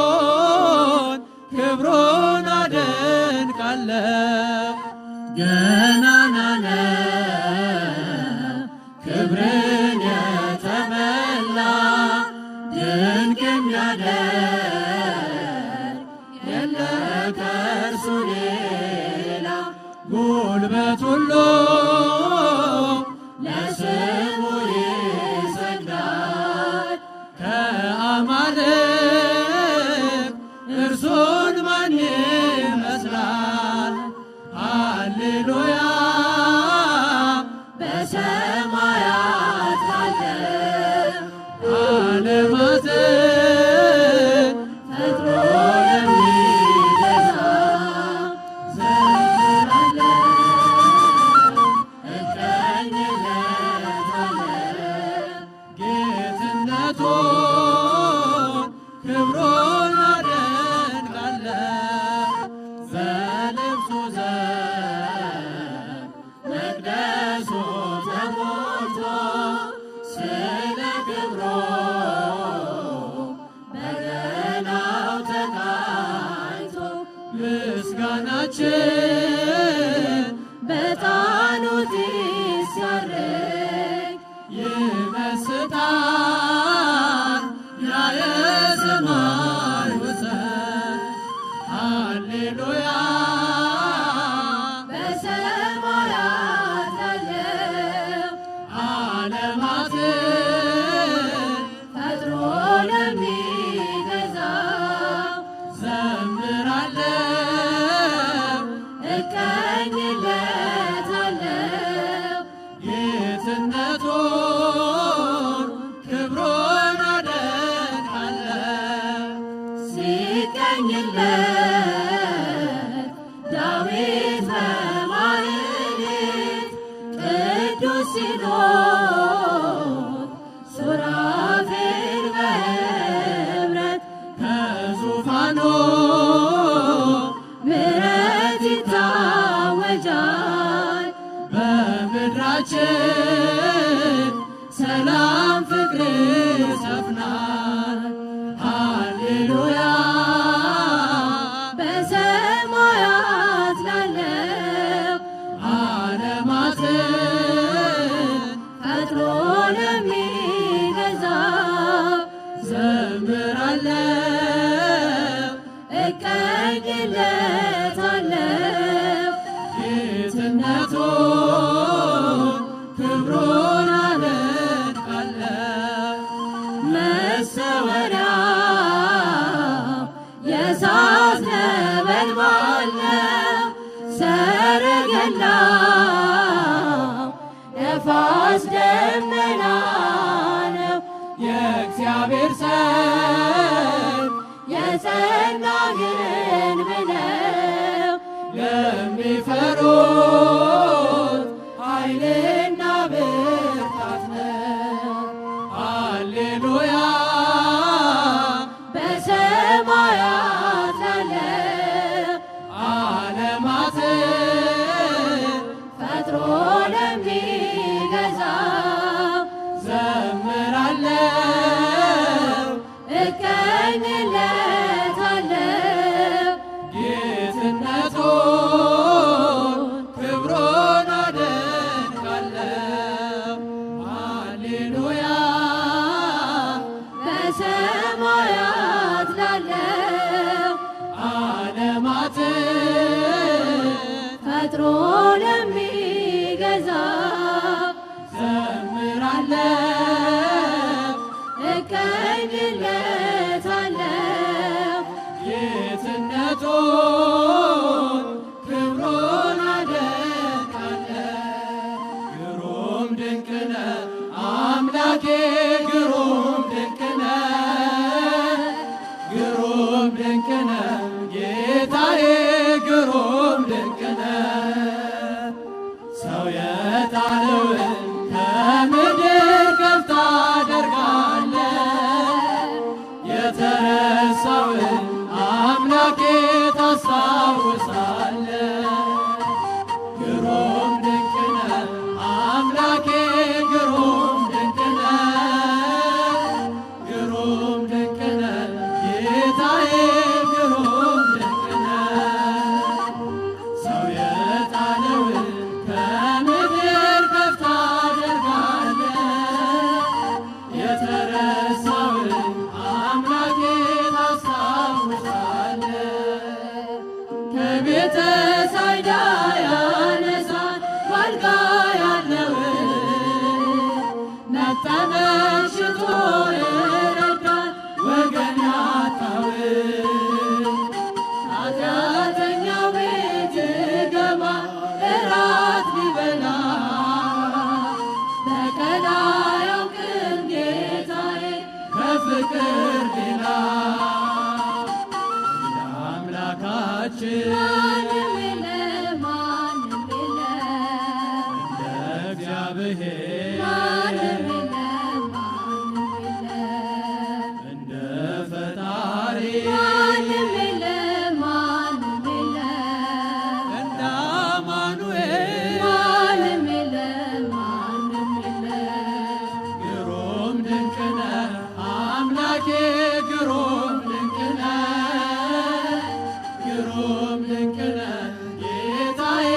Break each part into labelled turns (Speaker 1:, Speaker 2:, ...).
Speaker 1: ጌትነቱን ክብሩን አደንቃለሁ። ገናና ነው ክብርን የተመላ ድንቅ የሚያደርግ የለ ከእርሱ ሌላ። ጉልበት ሁሉ ለስሙ ይሰግዳል። ከአማልክት እርሱን ማን ይመስላል? ሃሌሉያ በሰማያት ላለው ዓለማትን ፈጥሮ ለሚገዛ ዘምራለሁ፣ እቀኝለታለሁ። ጌትነቱን ክብሩን አደንቃለሁ። በልብሱ ዘንድ መቅደሱ ተሞልቶ ስለ ክብሩ በገናው ተቃኝቶ ምስጋናችን በዕጣኑ ጢስ ሲያርግ ይመስጣል ያ የሰማይ ወሰን። ሃሌሉያ በሰማያት ላለው ዓለማትን ፈጥሮ ለሚገዛ ዘምራለሁ፣ እቀኝለታለሁ። ጌትነቱን ክብሩን አደንቃለሁ። ሲቀኝለት ዳዊት በማኅሌት ቅዱስ ሲኖር ሱራፌል በኅብረት ከዙፋኑ ምሕረት ይታወጃል። በምድራችን ሰላም ፍቅር ይሰፍናል። ሃሌሉያ በሰማያት ላለው ዓለማትን ፈጥሮ ለሚገዛ ዘምራለሁ፣ እቀኝለታለሁ። ጌትነቱን ክብሩን አደንቃለሁ። መሰወሪያው የእሳት ነበልባል ነው። ሰረገላው ነፋስ ደመና ነው። የእግዚአብሔር ሰይፍ የጸና ግንብ ነው። ለሚፈሩት ኃይልና ብርታት ነው። ሃሌሉያ በሰማያት ላለ ዓለማትን ፈጥሮ ለሚገዛ ዘምራለሁ እቀኝለታለሁ ጌትነቱን ክብሩን አደንቃለሁ። ሃሌሉያ በሰማያት ላለው ዓለማትን ፈጥሮ ለሚገዛ ዘምራለሁ እቀኝለታለሁ ጌትነቱን ክብሩን አደንቃለሁ። ግሩም ድንቅ ነህ አምላኬ ግሩም ድንቅ ነህ፣ ግሩም ድንቅ ነህ ጌታዬ ግሩም ድንቅ ነህ። ሰው የጣለውን ከምድር ከፍ ታደርጋለህ፣ የተረሳውን አምላኬ ታስታውሳለህ። ግሩም ድንቅ ነህ አምላኬ ግሩም ድንቅ ነህ፣ ግሩም ድንቅ ነህ ጌታዬ ግሩም ድንቅ ነህ። ሰው የጣለውን ከምድር ከፍ ታደርጋለህ፣ የተረሳውን አምላኬ ታስታውሳለህ። ከቤተ ሳይዳ ያነሳል ባልጋ ያለውን መጠመሽቶ ይረዳል ወገን ያጣውን። ኃጢአተኛው ቤት ገባ እራት ሊበላ በቀል አያውቅም ጌታዬ በፍቅር ሌላ እንደ አምላካችን ማንም የለም ማንም የለም እንደ እግዚአብሔር ማንም የለም ማንም የለም እንደ ፈጣሪ ማንም የለም ማንም የለም እንደ አማኑኤል ማንም የለም ማንም የለም። ግሩም ድንቅ ነህ አምላኬ ግሩም ድንቅ ነህ፣ ግሩም ድንቅ ነህ ጌታዬ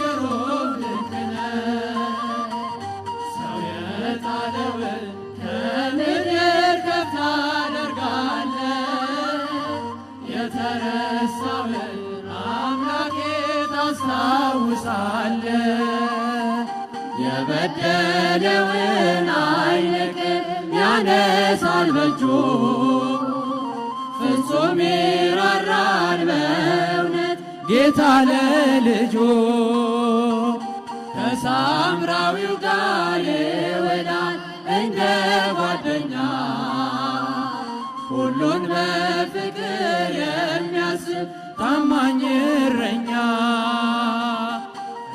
Speaker 1: ግሩም ድንቅ ነህ። ሰው የጣለውን ከምድር ከፍ ታደርጋለህ፣ የተረሳውን አምላኬ ታስታውሳለህ። የበደለውን አይንቅም ያነሳል በእጁ፣ ፍጹም ይራራል በእውነት ጌታ ለልጁ። ከሳምራዊው ጋር ይውላል እንደ ጓደኛ፣ ሁሉን በፍቅር የሚያስብ ታማኝ እረኛ።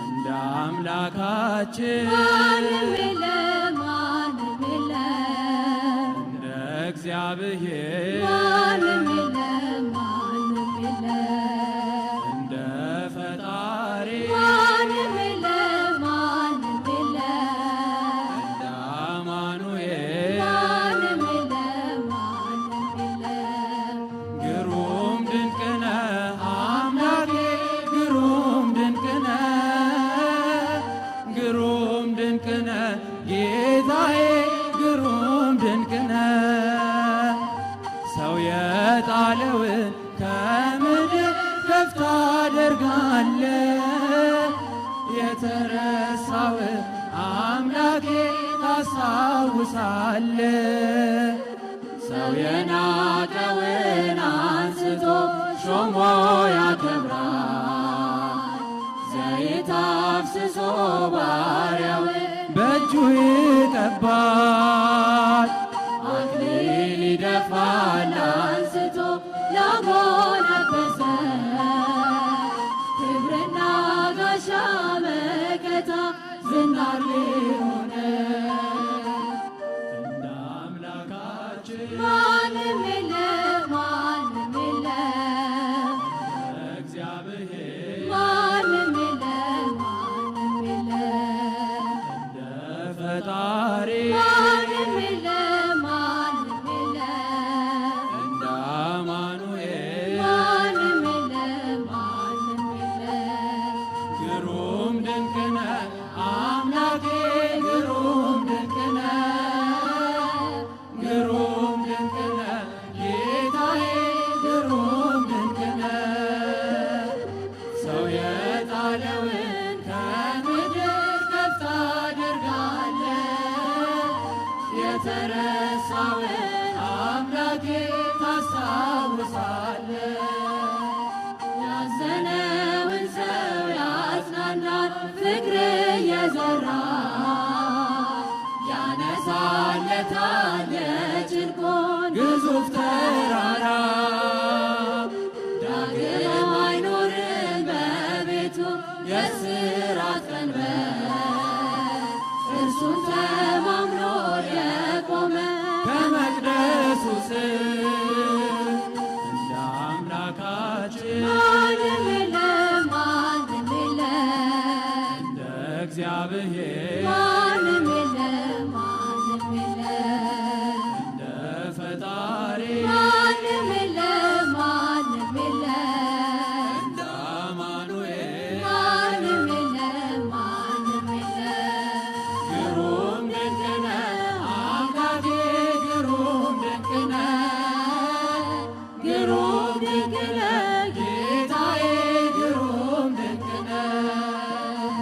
Speaker 1: እንደ አምላካችን
Speaker 2: ማንም የለም ማንም የለም
Speaker 1: እንደ እግዚአብሔር
Speaker 2: ማንም የለም ማንም የለም
Speaker 1: እንደ ፈጣሪ
Speaker 2: ማንም የለም ማንም የለም
Speaker 1: እንደ አማኑኤል
Speaker 2: ማንም የለም ማንም የለም።
Speaker 1: ግሩም ድንቅ ነህ አምላኬ ግሩም ድንቅ ነህ፣ ግሩም ድንቅ ነህ ጌታዬ ግሩም ድንቅ ነህ። ሰው የጣለውን ከምድር ከፍ ታደርጋለህ፣ የተረሳውን አምላኬ ታስታውሳለህ። ሰው የናቀውን አንስቶ ሾሞ ያከብራል፣ ዘይት አፍስሶ ባሪያውን በእጁ ይቀባል። አክሊል ይደፋል አንስቶ ላጎነበሰ ክብር
Speaker 2: ጋሻ መከታ ዝናር ሊሆነ
Speaker 1: እንደ አምላካችን
Speaker 2: ማንም የለም ማንም የለም
Speaker 1: እግዚአብሔር
Speaker 2: ማንም የለም ማንም የለም
Speaker 1: እንደ ፈጣሪ
Speaker 2: ማንም የለም ማንም የለም
Speaker 1: እንደ አማኑኤል
Speaker 2: ማንም የለም ማንም የለም
Speaker 1: ግሩም ድንቅ ነህ አምላኬ ግሩም ድንቅ ነህ ግሩም ድንቅ ነህ ጌታዬ ግሩም ድንቅ ነህ ሰው የጣለውን ከምድር ከፍ ታደርጋለህ የተረሳውን አምላኬ ታስታውሳለህ
Speaker 2: ያዘነውን ሰው ያጽናናል ፍቅር እየዘራ ያነሳለታል የጭንቁን
Speaker 1: ግዙፍ ተራራ
Speaker 2: ዳግም አይኖርም በቤቱ የእስራት ቀንበር እርሱን ተማምኖ የቆመ
Speaker 1: ከመቅደሱ ስር እንደ አምላካችን
Speaker 2: ማንም የለም ማንም የለም
Speaker 1: እንደ እግዚአብሔር
Speaker 2: ማንም የለም ማንም የለም
Speaker 1: እንደ ፈጣሪ
Speaker 2: ማንም የለም ማንም የለም
Speaker 1: እንደ አማኑኤል
Speaker 2: ማንም የለም ማንም የለም
Speaker 1: ግሩም ድንቅ ነህ አምላኬ ግሩም ድንቅ ነህ ግሩም ድንቅ ነህ ጌታዬ ግሩም ድንቅ ነህ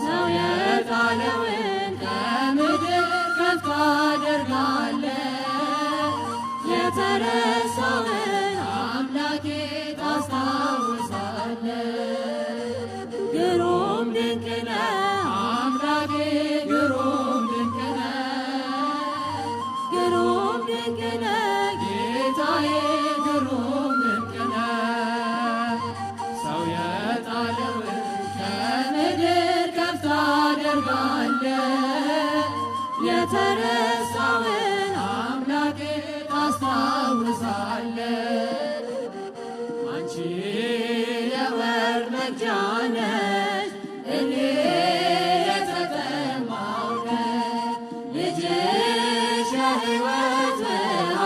Speaker 1: ሰው የጣለውን ከምድር ከፍ ታደርጋለህ የተረሳውን አምላኬ ታስታውሳለህ ግሩም ድንቅ ነህ አምላኬ ግሩም ድንቅ ነህ
Speaker 2: ግሩም ድንቅ ነህ
Speaker 1: ጌታዬ ግሩም ድንቅ ነህ ሰው የጣለውን ከምድር ከፍ ታደርጋለህ የተረሳውን አምላኬ ታስታውሳለህ አንቺ የወርቅ መቅጃ ነሽ እኔ የተጠማሁ ነኝ ልጅሽ የሕይወት ውሃ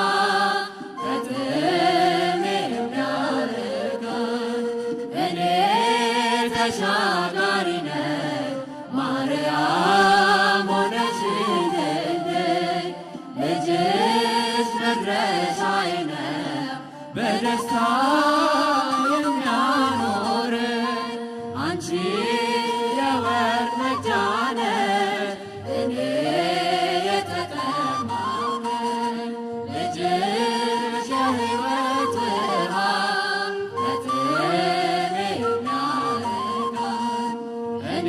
Speaker 1: ከጥሜ የሚያርቀኝ እኔ ተሻጋሪ ነኝ ማርያም ሆነሽልኝ ልጅሽ መድረሻዬ ነው በደስታ የሚያኖር አንቺ የወርቅ መቅጃ ነሽ እኔ የተጠማሁ ነኝ ልጅሽ የሕይወት ውሃ ከጥሜ የሚያርቀኝ እኔ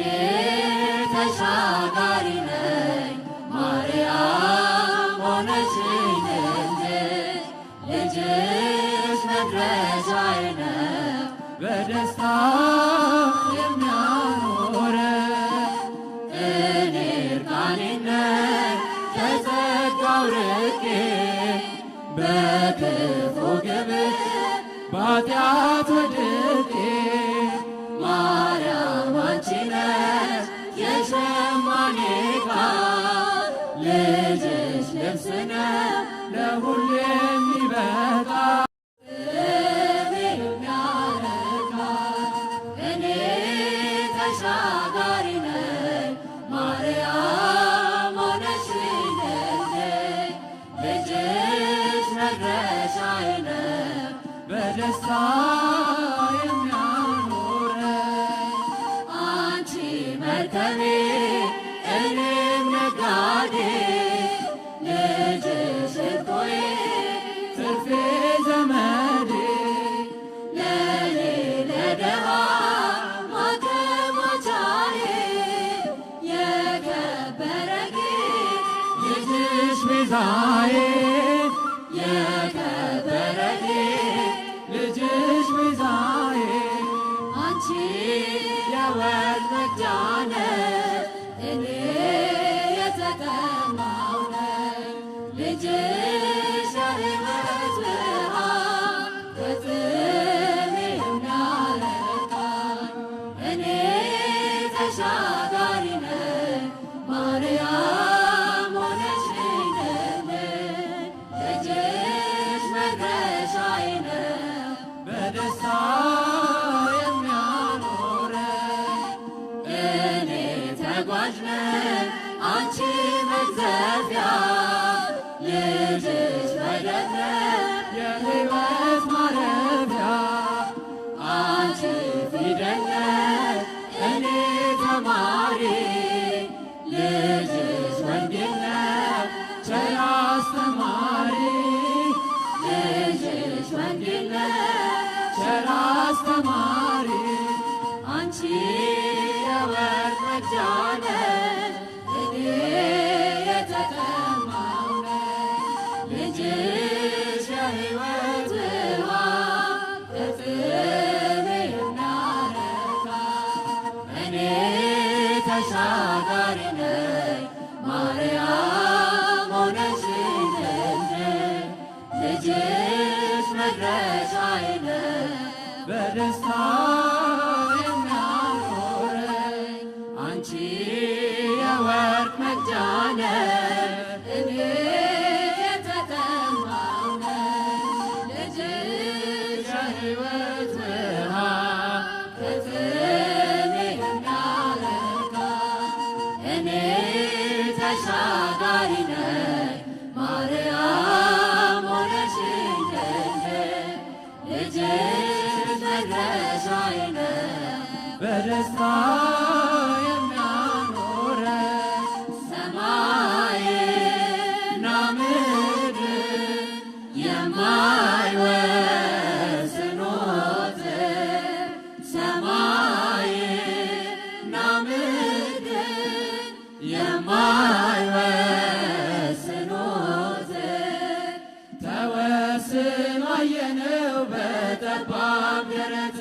Speaker 1: ተሻጋሪ ነኝ ማርያም ሆነሽልኝ ልጅሽ መድረሻዬ ነው በደስታ የሚያኖረኝ እኔ እርቃኔን ነኝ ከጸጋው ርቄ በክፉ ግብር በኃጢአት ወድቄ ማርያም አንቺ ነሽ የሸማኔ ዕቃ ልጅሽ ልብስ ነው ለሁሉ የሚበቃ ጥሜ የሚያረካ እኔ ተሻጋሪ ነኝ ማርያም ሆነሽልኝ ልጅሽ መድረሻዬ ነው በደስታ የሚያኖረኝ አንቺ መርከቤ እኔም ነጋዴ ልጅሽ እኮዬ ትርፌ ዘመዴ ለኔ ለደሃ ማከማቻዬ የከበረ ጌጥ ልጅሽ ቤዛዬ የከበረ ጌጥ ልጅሽ ቤዛዬ አንቺ የወር
Speaker 2: መቅጃ ነህ እኔ የተጠማሁ ነኝ ልጅሽ የሕይወት ውሃ ከጥሜ የሚያረካኝ እኔ ተሻጋሪ ነኝ ማርያም ሆነሽልኝ ልጅሽ መድረሻዬ ነው
Speaker 1: በደስታ የሚያኖረኝ
Speaker 2: እኔ ተጓዥ ነኝ አንቺ መግዘፊያ ልጅሽ በደት ነሽ
Speaker 1: የሕይወት ማረፊያ
Speaker 2: አንቺ ፊደል ነሽ እኔ ተማሪ ልጅሽ ወንጌል ነሽ
Speaker 1: ቸር አስተማሪ
Speaker 2: ልጅሽ ወንጌል ነሽ
Speaker 1: ቸር አስተማሪ
Speaker 2: አንቺ የወርቅ መቅጃ ነሽ እኔ የተጠማሁ ነኝ ልጅሽ የሕይወት ውሃ ከጥሜ የሚያረካ እኔ ተሻጋሪ ነኝ ማርያም ሆነሽልኝ ልጅሽ መድረሻዬ ነሽ
Speaker 1: በደስታ የሚያኖረኝ
Speaker 2: አንቺ የወርቅ መቅጃ ነሽ እኔ የተጠማሁ ነኝ ልጅሽ የሕይወት ውሃ ከጥሜ የሚያረካ እኔ ተሻጋሪ ነኝ ማርያም ሆነሽልኝ ልጅሽ መድረሻዬ ነሽ
Speaker 1: በደስታ የሚያኖረኝ
Speaker 2: ሰማይና ምድር የማይወስኑት ሰማይና ምድር የማይወስኑት
Speaker 1: ተወስኖ አየነው በጠባብ ደረት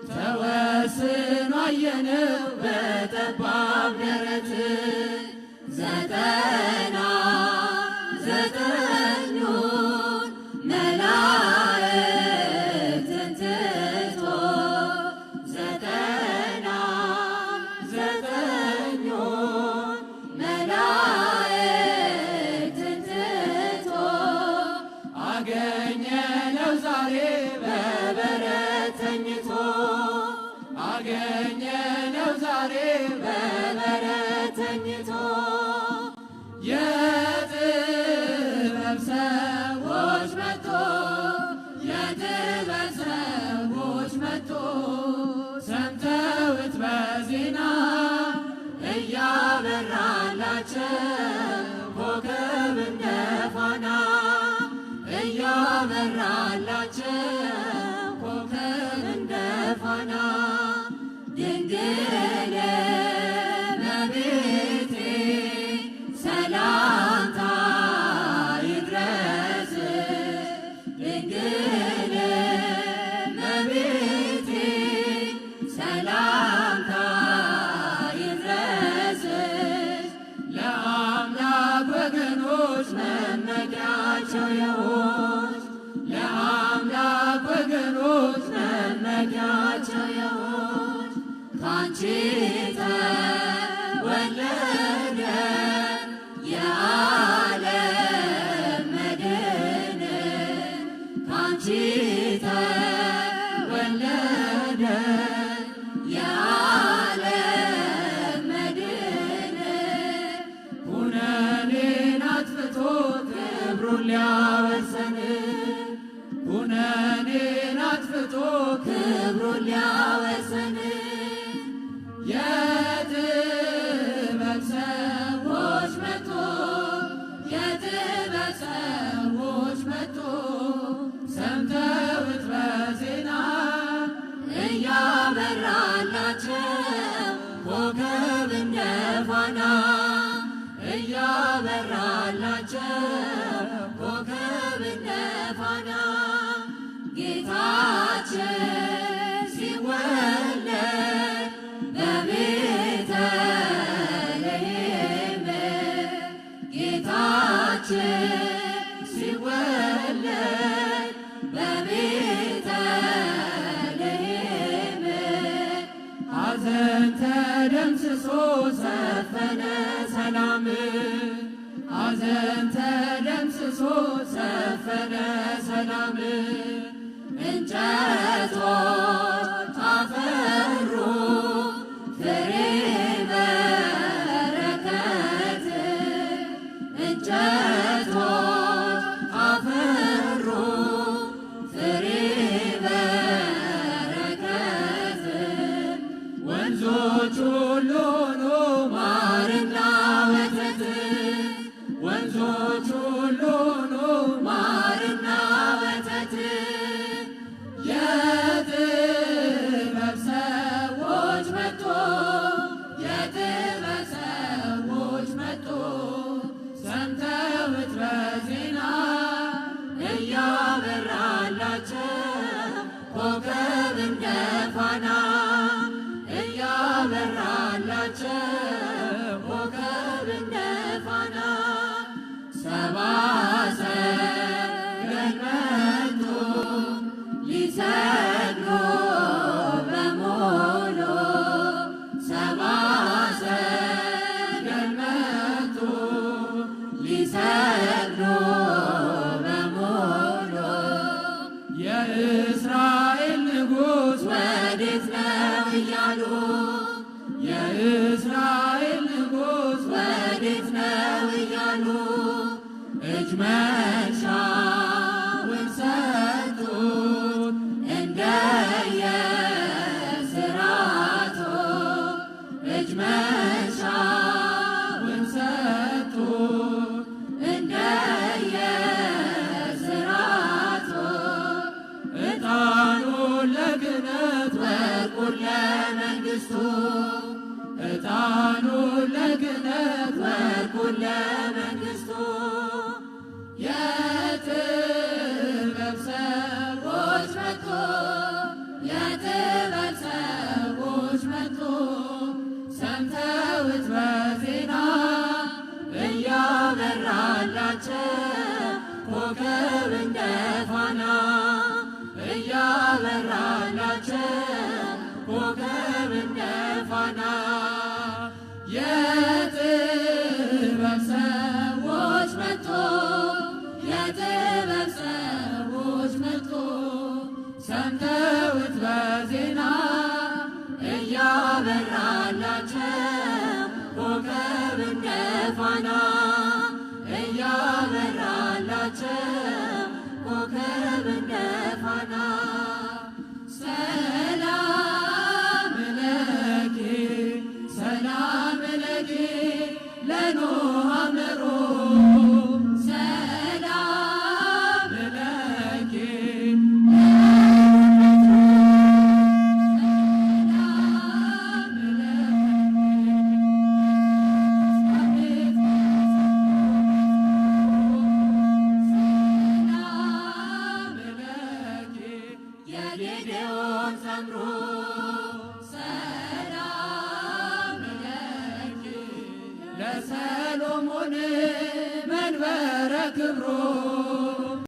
Speaker 1: ተወስኖ አየነው በጠባብ ደረት
Speaker 2: ዘጠና ዘጠኙን መላእክትን ትቶ ዘጠና ዘጠኙን መላእክትን ትቶ
Speaker 1: አገኘነው ዛሬ በበረት ተኝቶ አገኘነው ዛሬ በበረት ተኝቶ የጥበብ ሰዎች መጥቶ የጥበብ ሰዎች መጥቶ ሰምተውት በዜና እያበራላቸው ኮከብ እንደ ፋና እያበራላቸው ኮከብ እንደ ፋና
Speaker 2: ድንግል እመቤቴ ሰላምታ ይድረስሽ ድንግል እመቤቴ ሰላምታ ይድረስሽ
Speaker 1: ለአምላክ ወገኖች መመኪያቸው የሆንሽ ለአምላክ ወገኖች መመኪያቸው የሆንሽ
Speaker 2: ካንቺ ተወለደ የዓለም መድን ካንቺ ተወለደ የዓለም መድን
Speaker 1: ኩነኔን አጥፍቶ ክብሩን ሊያወርሰን ኩነኔን አጥፍቶ
Speaker 2: ክብሩን ሊያወርሰን
Speaker 1: የጥበብ ሰዎች
Speaker 2: መጥቶ
Speaker 1: የጥበብ ሰዎች መጥቶ ሰምተውት በዜና
Speaker 2: እያበራላቸው ኮከብ እንደ ፋና እያበራላቸው ኮከብ እንደ ፋና ጌታችን ሲወለድ
Speaker 1: ሐዘን ተደምስሶ ሰፈነ ሰላም ሐዘን ተደምስሶ ሰፈነ ሰላም እንጨቶች አፈሩ ፍሬ በረከት እንጨቶች አፈሩ ፍሬ በረከት ወንዞች ሁሉ ማርና ወተት ወንዞች ሁሉ ማርና ወተት የጥበብ ሰዎች መጡ የጥበብ ሰዎች መጡ ሰምተውት በዜና እያበራላቸው ኮከብ እንደ ፋና እያበራላቸው ኮከብ እንደ ፋና ሰብአ ሰገል መጡ ሊሰግዱ በሙሉ ሰብአ ሰገል መጡ ሊሰግዱ በሙሉ የእስራኤል ንጉሥ ወዴት ነው እያሉ የእስራኤል ንጉሥ ወዴት ነው እያሉ እጅ መንሻውን ሰጡት እንደየሥርዓቱ እጅ መንሻውን ሰጡት እንደየሥርዓቱ ዕጣኑን ለክህነት ወርቁን ለመንግሥቱ ዕጣኑን ለክህነት ወርቁን ለመንግሥቱ የጥበብ ሰዎች መጡ የጥበብ ሰዎች መጡ ሰምተውት በዜና እያበራላቸው ኮከብ እንደ ፋና እያበራላቸው ኮከብ እንደ ፋና የጥበብ ሰዎች መጡ የጥበብ ሰዎች መጡ ሰምተውት በዜና እያበራላቸው ኮከብ እንደ ፋና እያበራላቸው ኮከብ እንደ ፋና ሰላም ለኪ ሰላም ለኪ ለኖኅ አምሮ ሰላም ለኪ የጌዴዎን ሰምሮ ሰላም ለኪ ለሰሎሞን መንበረ ክብሮ